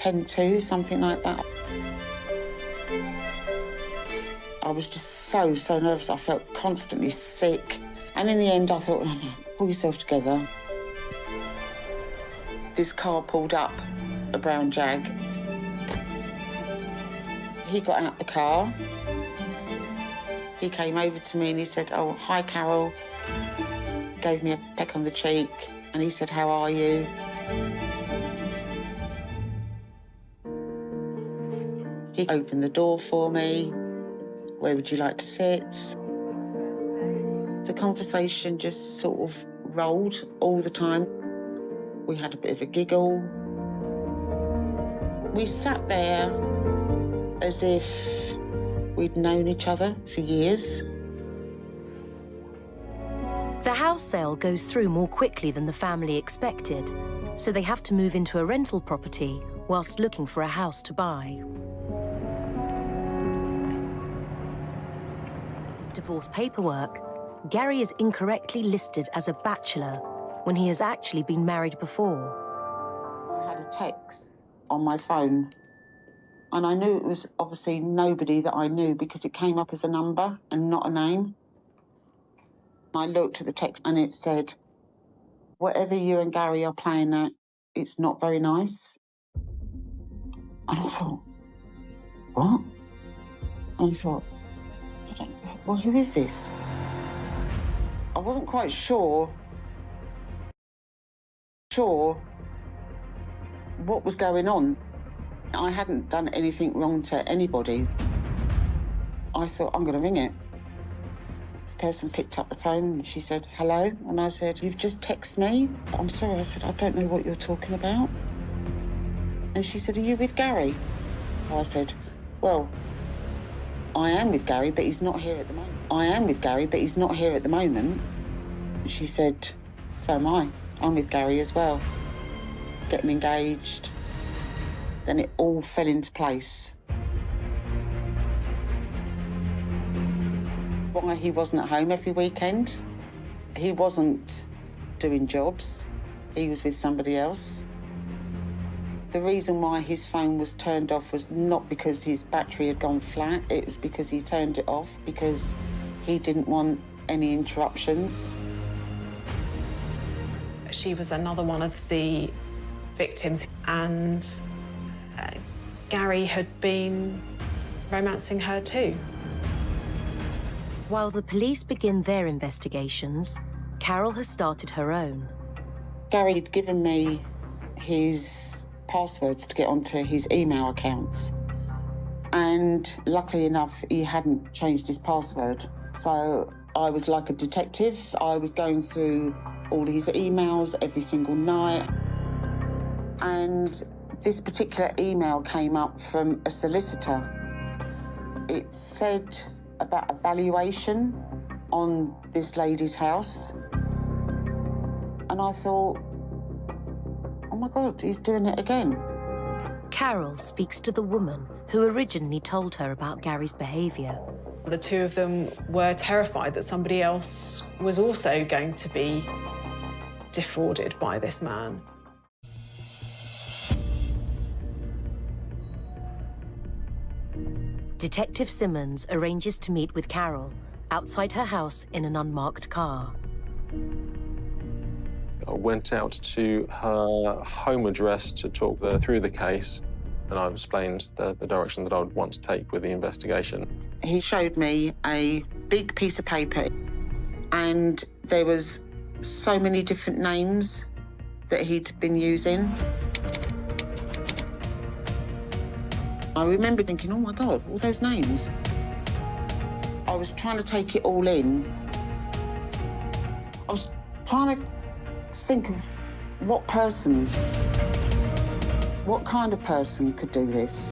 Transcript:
10-2, something like that. I was just so nervous. I felt constantly sick. And in the end, I thought, no, pull yourself together. This car pulled up, a brown Jag. He got out the car. He came over to me and he said, "Oh, hi, Carol." Gave me a peck on the cheek and he said, "How are you?" He opened the door for me. "Where would you like to sit?" The conversation just sort of rolled all the time. We had a bit of a giggle. We sat there as if we'd known each other for years. The house sale goes through more quickly than the family expected, so they have to move into a rental property whilst looking for a house to buy. His divorce paperwork, Gary is incorrectly listed as a bachelor when he has actually been married before. I had a text on my phone, and I knew it was obviously nobody that I knew because it came up as a number and not a name. I looked at the text and it said, "Whatever you and Gary are playing at, it's not very nice." And I thought, what? And I thought, well, who is this? I wasn't quite sure what was going on. I hadn't done anything wrong to anybody. I thought, I'm going to ring it. This person picked up the phone and she said, "Hello?" And I said, "You've just texted me." "I'm sorry," I said, "I don't know what you're talking about." And she said, "Are you with Gary?" I said, "Well, I am with Gary, but he's not here at the moment." "I am with Gary, but he's not here at the moment." She said, "So am I. I'm with Gary as well. Getting engaged." Then it all fell into place. Why he wasn't at home every weekend. He wasn't doing jobs. He was with somebody else. The reason why his phone was turned off was not because his battery had gone flat. It was because he turned it off because he didn't want any interruptions. She was another one of the victims, and Gary had been romancing her too. While the police begin their investigations, Carol has started her own. Gary had given me his passwords to get onto his email accounts. And luckily enough, he hadn't changed his password. So I was like a detective. I was going through all his emails every single night. And this particular email came up from a solicitor. It said about a valuation on this lady's house. And I thought, oh my God, he's doing it again. Carol speaks to the woman who originally told her about Gary's behaviour. The two of them were terrified that somebody else was also going to be defrauded by this man. Detective Simmons arranges to meet with Carol outside her house in an unmarked car. I went out to her home address to talk through the case, and I explained the direction that I would want to take with the investigation. He showed me a big piece of paper, and there was so many different names that he'd been using. I remember thinking, oh my God, all those names. I was trying to take it all in. I was trying to think of what kind of person could do this.